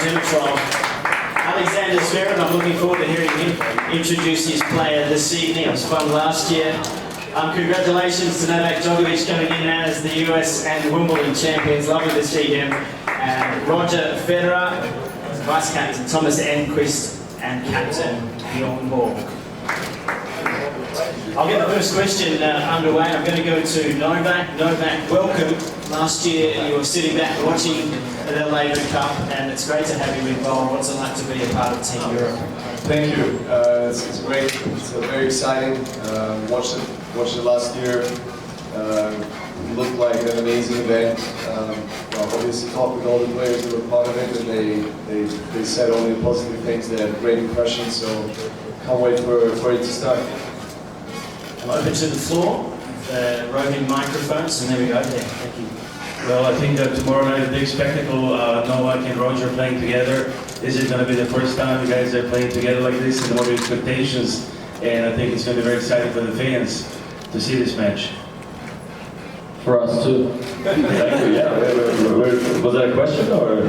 From Alexander Zverev. I'm looking forward to hearing him introduce his player this evening. It was fun last year. Congratulations to Novak Djokovic coming in as the US and Wimbledon champions. Lovely to see him. And Roger Federer, Vice Captain Thomas Enquist, and Captain Bjorn Borg. I'll get the first question underway. I'm going to go to Novak. Novak, welcome. Last year you were sitting back watching the Laver Cup, and it's great to have you involved. What's it like to be a part of Team Europe? Thank you. It's great. It's very exciting. Watched it last year. It looked like an amazing event. Obviously talked with all the players who were part of it, and they said only positive things. They had great impressions. So can't wait for it to start. I'm open to the floor. Roving microphones, and there we go. There. Thank you. Well, I think that tomorrow night is a big spectacle. Novak and Roger playing together. Is it going to be the first time you guys are playing together like this, and what are your expectations? And I think it's going to be very exciting for the fans to see this match. For us too. Thank you. Yeah. Was that a question or?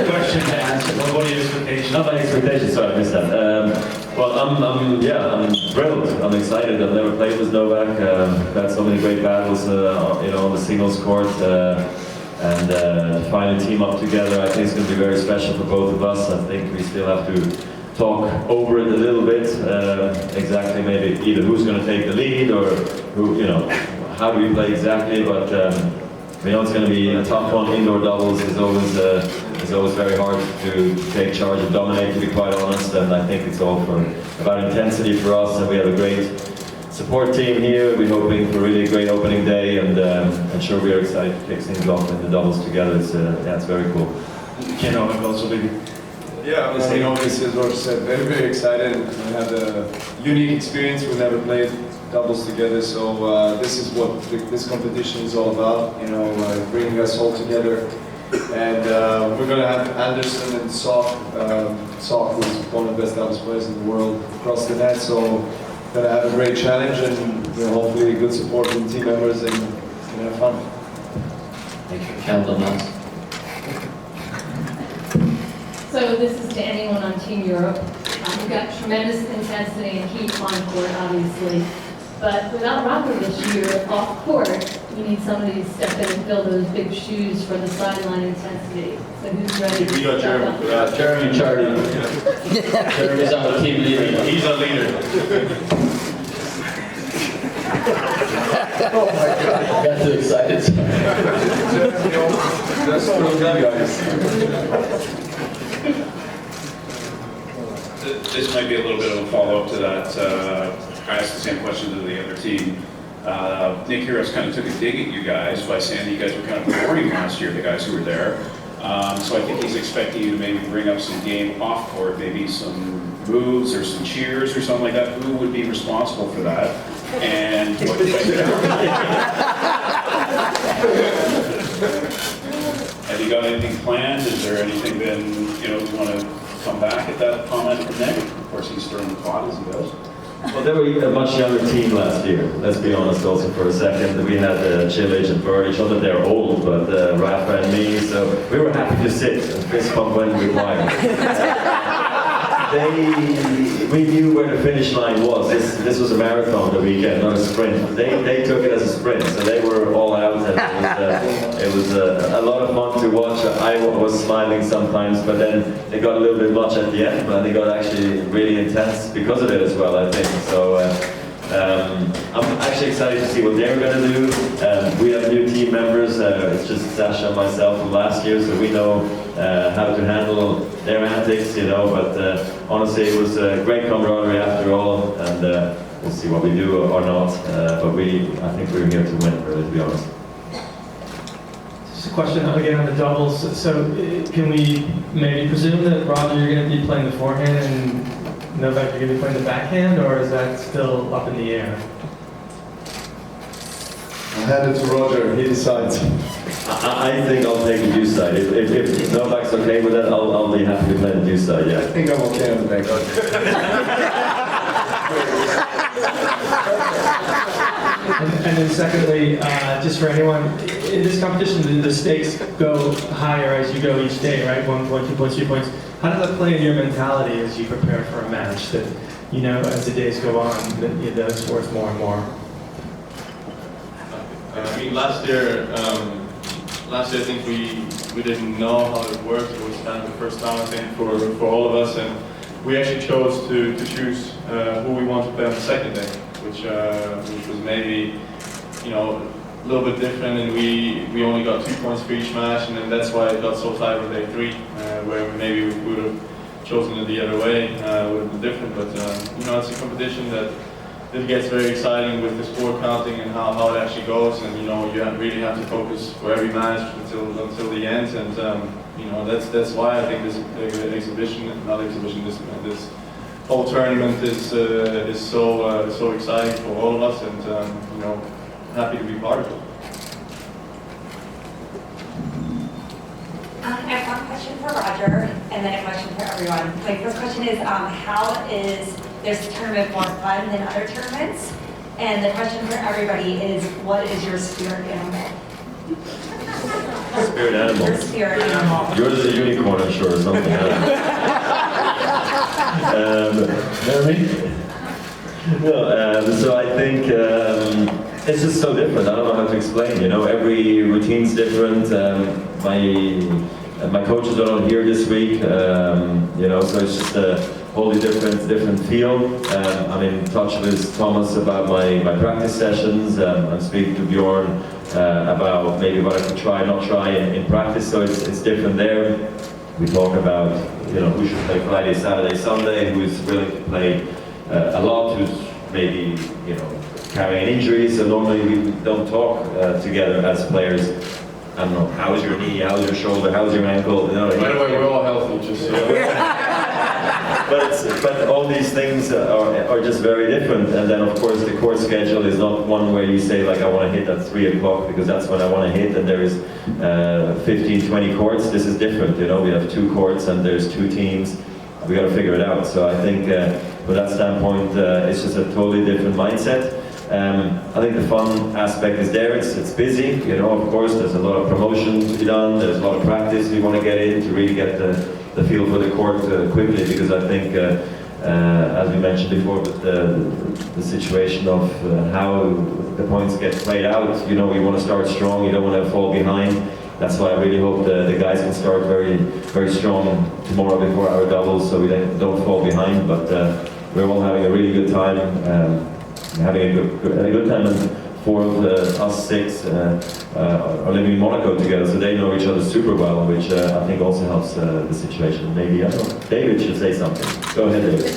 Question to answer. What are your expectations? Not my expectations. Sorry, I missed that. Well, I'm thrilled. I'm excited. I've never played with Novak. I've had so many great battles, on the singles court, and to finally team up together. I think it's going to be very special for both of us. I think we still have to talk over it a little bit. Exactly, maybe either who's going to take the lead or who, how do we play exactly. But we know it's going to be a tough one. Indoor doubles is always very hard to take charge and dominate, to be quite honest, and I think it's all about intensity for us, and we have a great support team here. We're hoping for a really great opening day, and I'm sure we are excited to kick things off in the doubles together. It's very cool. Can Novak also be? Yeah, obviously, as Roger said, very, very excited. We had a unique experience. We never played doubles together, so this is what this competition is all about, bringing us all together. And we're going to have Anderson and Sock, who's one of the best doubles players in the world, across the net, so going to have a great challenge, and hopefully good support from team members, and going to have fun. Thank you. Count on us. So this is to anyone on Team Europe. You've got tremendous intensity and heat on court, obviously. But without Rocker this year off court, you need somebody to step in and fill those big shoes for the sideline intensity. So who's ready to We got step up? Jeremy Charlie. Jeremy's our team leader. He's our leader. Oh my God. Got too excited. That's for you guys. This might be a little bit of a follow-up to that. I asked the same question to the other team. Nick Heroes kind of took a dig at you guys by saying that you guys were kind of boring last year, the guys who were there. So I think he's expecting you to maybe bring up some game off court, maybe some moves or some cheers or something like that. Who would be responsible for that? And what have you got anything planned? Is there anything been, you want to come back at that comment from Nick? Of course, he's throwing the pot as he goes. Well, they were a much younger team last year, let's be honest also for a second. We had Chilich and Burdic, not that they're old, but Rafa and me, so we were happy to sit and fist bump when required. We knew where the finish line was. This was a marathon the weekend, not a sprint. They took it as a sprint, so they were all out, and it was a lot of fun to watch. I was smiling sometimes, but then it got a little bit much at the end, but it got actually really intense because of it as well, I think. So I'm actually excited to see what they're going to do. We have new team members. It's just Sasha and myself from last year, so we know how to handle their antics, but honestly it was a great camaraderie after all, and we'll see what we do or not, but I think we're here to win, really, to be honest. Just a question again on the doubles. So can we maybe presume that Roger, you're going to be playing the forehand and Novak, you're going to be playing the backhand, or is that still up in the air? I'll hand it to Roger, he decides. I think I'll take the deuce side. If Novak's okay with that, I'll be happy to play the deuce side, yeah. I think I'm okay on the back. And then secondly, just for anyone, in this competition, the stakes go higher as you go each day, right? 1 point, 2 points, 3 points. How does that play in your mentality as you prepare for a match? That as the days go on, that it's worth more and more. I mean, last year I think we didn't know how it worked. It was kind of the first time I think for all of us, and we actually chose to choose who we want to play on the second day, which was maybe a little bit different, and we only got 2 points for each match, and then that's why it got so tight on day 3, where maybe we would have chosen it the other way, would have been different. But it's a competition that it gets very exciting with the score counting and how it actually goes, and you really have to focus for every match until the end, and that's why I think this whole tournament is so exciting for all of us, and happy to be part of it. I have one question for Roger, and then a question for everyone. My first question is, how is this tournament more fun than other tournaments? And the question for everybody is, what is your spirit animal? Spirit animal. Your spirit animal. Yours is a unicorn, I'm sure, or something. So I think it's just so different. I don't know how to explain. Every routine's different. My coaches are not here this week. So it's just a wholly different feel. I'm in touch with Thomas about my practice sessions. I'm speaking to Bjorn about maybe what I could try, not try in practice. So it's different there. We talk about who should play Friday, Saturday, Sunday, who's willing to play a lot, who's maybe carrying injuries. So normally we don't talk together as players. I don't know, how's your knee, how's your shoulder, how's your ankle? By the way, we're all healthy, just so But all these things are just very different. And then of course the court schedule is not one where you say like I want to hit at 3 o'clock because that's when I want to hit, and there is 15, 20 courts. This is different, we have 2 courts and there's 2 teams. We got to figure it out. So I think from that standpoint, it's just a totally different mindset. I think the fun aspect is there. It's busy, of course. There's a lot of promotion to be done. There's a lot of practice we want to get in to really get the feel for the court quickly, because I think, as we mentioned before, with the situation of how the points get played out, we want to start strong. You don't want to fall behind. That's why I really hope the guys can start very, very strong tomorrow before our doubles, so we don't fall behind. But we're all having a really good time. Having a good time, and 4 of us 6 are living in Monaco together, so they know each other super well, which I think also helps the situation. Maybe, I don't know, David should say something. Go ahead, David.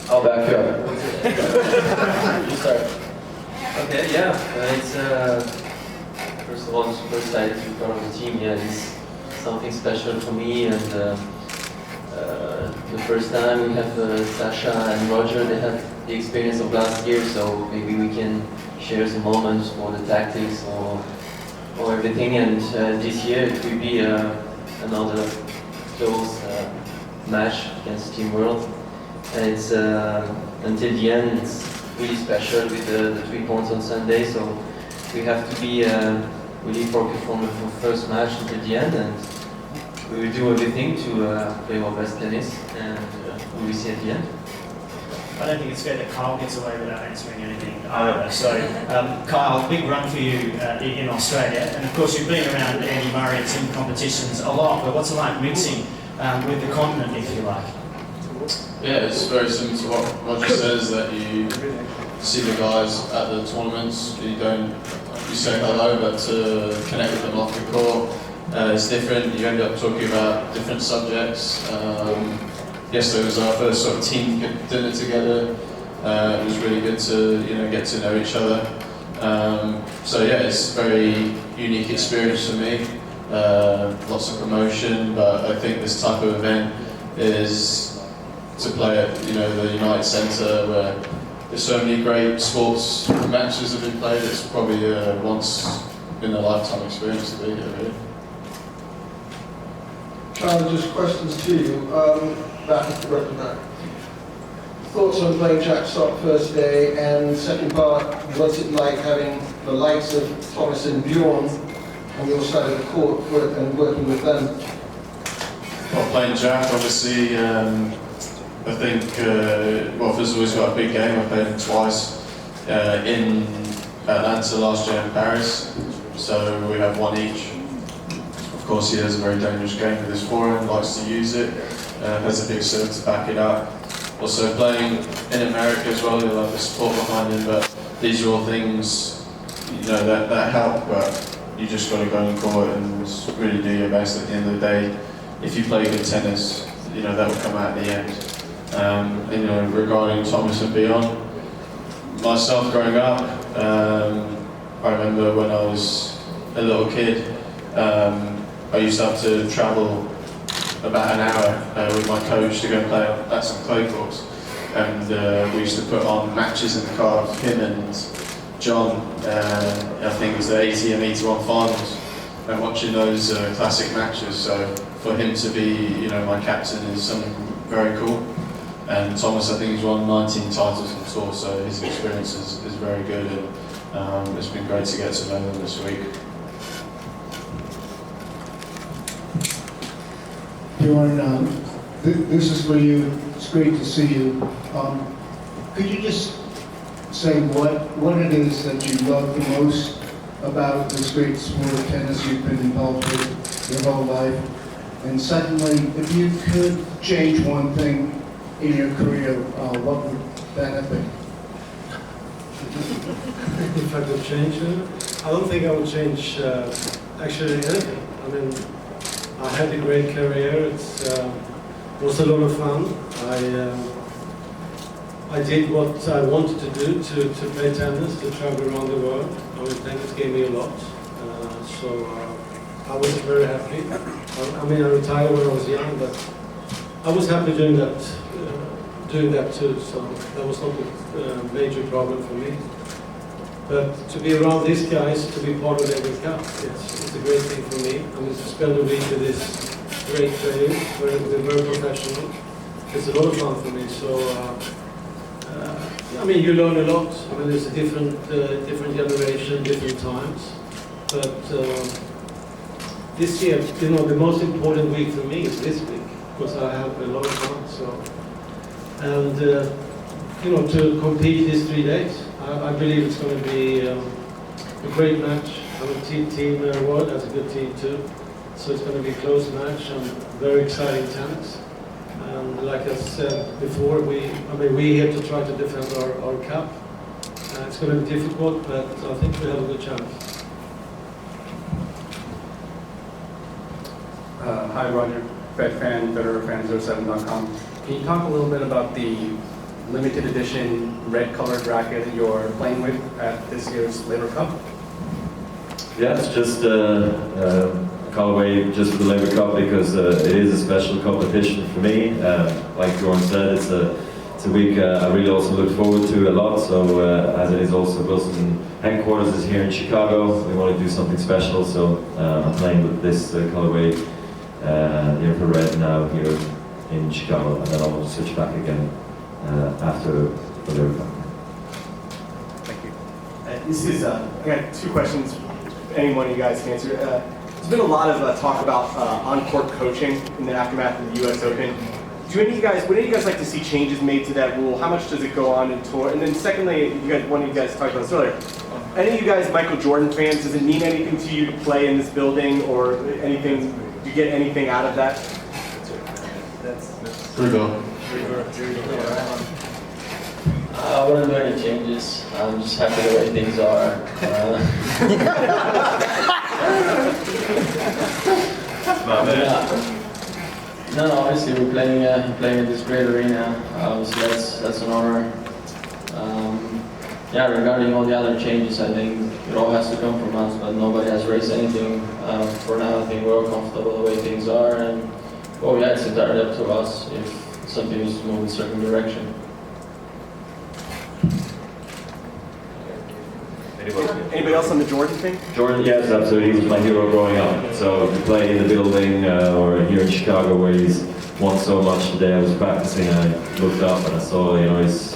I'll back up. You start. Okay, yeah. It's first of all, I'm super excited to be part of the team. Yeah, it's something special for me, and the first time we have Sasha and Roger, they have the experience of last year, so maybe we can share some moments for the tactics or everything. And this year it will be another close match against Team World. And it's until the end, it's really special with the 3 points on Sunday. So we have to be really focused from the first match until the end, and we will do everything to play our best tennis, and we will see at the end. I don't think it's fair that Kyle gets away without answering anything either. So, Kyle, big run for you in Australia, and of course you've been around Andy Murray and team competitions a lot, but what's it like mixing with the continent, if you like? Yeah, it's very similar to what Roger says, that you see the guys at the tournaments, you say hello, but to connect with them off the court, it's different. You end up talking about different subjects. Yesterday was our first sort of team dinner together. It was really good to get to know each other. So yeah, it's a very unique experience for me. Lots of promotion, but I think this type of event is to play at the United Centre, where there's so many great sports matches have been played. It's probably once in a lifetime experience to be here. Really. Just questions to you. Back at the back. thoughts on playing track stop first day, and second part, what's it like having the likes of Thomas and Bjorn on your side of the court and working with them? Well, playing draft, obviously, I think, well, first of all, he's got a big game. I played him twice in Atlanta last year in Paris, so we have one each. Of course, he has a very dangerous game with his forehand, likes to use it, has a big serve to back it up. Also playing in America as well, you'll have the support behind him, but these are all things, you know, that help, but you just got to go on court and really do your best at the end of the day. If you play good tennis, you know, that will come out at the end. And, you know, regarding Thomas and beyond, myself growing up, I remember when I was a little kid, I used to have to travel about an hour with my coach to go and play at some clay courts, and we used to put on matches in the car with him and John. I think it was the ATM 81 finals, and watching those classic matches. So for him to be, you know, my captain is something very cool. And Thomas, I think he's won 19 titles on tour, so his experience is very good, and it's been great to get to know him this week. Bjorn, this is for you. It's great to see you. Could you just say what it is that you love the most about this great sport of tennis you've been involved with your whole life? And secondly, if you could change one thing in your career, what would that have been? If I could change it, I don't think I would change actually anything. I mean, I had a great career. It was a lot of fun. I did what I wanted to do to play tennis, to travel around the world. I mean, tennis gave me a lot. So I was very happy. I mean, I retired when I was young, but I was happy doing that too. So that was not a major problem for me. But to be around these guys, to be part of the Laver Cup, it's a great thing for me. I mean, to spend a week with this great players, they're very professional. It's a lot of fun for me. So, I mean, you learn a lot. I mean, there's a different generation, different times. But this year, you know, the most important week for me is this week, because I have a lot of fun. So, and you know, to compete these 3 days. I believe it's going to be a great match. I mean, Team World has a good team too, so it's going to be a close match and very exciting tennis. And like I said before, we're here to try to defend our cup. It's going to be difficult, but I think we have a good chance. Hi, Roger. Fed fan, FedererFan07.com. Can you talk a little bit about the limited edition red colored racket that you're playing with at this year's Laver Cup? Yeah, it's just a colorway just for the Laver Cup because it is a special competition for me. Like Bjorn said, it's a week I really also look forward to a lot. So as it is also Wilson headquarters is here in Chicago, we want to do something special. So I'm playing with this colorway, the infrared now here in Chicago, and then I'll switch back again after the Laver Cup. Thank you. This is, I got two questions, any one of you guys can answer. There's been a lot of talk about on-court coaching in the aftermath of the US Open. Would any of you guys like to see changes made to that rule? How much does it go on in tour? And then secondly, one of you guys talked about this earlier. Any of you guys Michael Jordan fans, does it mean anything to you to play in this building or anything, do you get anything out of that? I wouldn't do any changes. I'm just happy the way things are. No, obviously we're playing in this great arena. So that's an honor. Yeah, regarding all the other changes, I think it all has to come from us, but nobody has raised anything. For now, I think we're all comfortable the way things are, and well, yeah, it's entirely up to us if something needs to move in a certain direction. Anybody else on the Jordan thing? Jordan, yes, absolutely. He was my hero growing up. So to play in the building or here in Chicago where he's won so much. The day I was practicing, I looked up and I saw, you know, his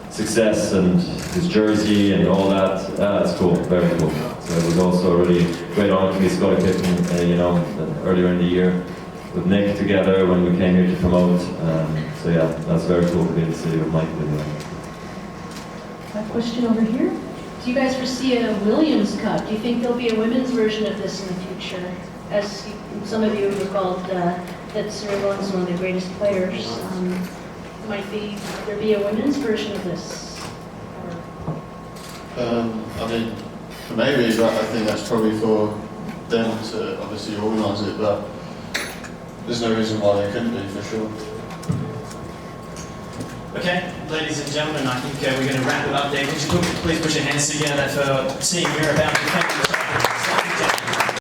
success and his jersey and all that. It's cool, very cool. So it was also a really great honor to be Scotty Pippen, you know, earlier in the year with Nick together when we came here to promote. So yeah, that's very cool to be in the city with Mike. A question over here. Do you guys foresee a Williams Cup? Do you think there'll be a women's version of this in the future? As some of you recalled that Serena Williams is one of the greatest players. Might there be a women's version of this? I mean, maybe, but I think that's probably for them to obviously organise it, but there's no reason why they couldn't be, for sure. Okay, ladies and gentlemen, I think we're going to wrap it up there. Could you please put your hands together for seeing Europe out? Thank you.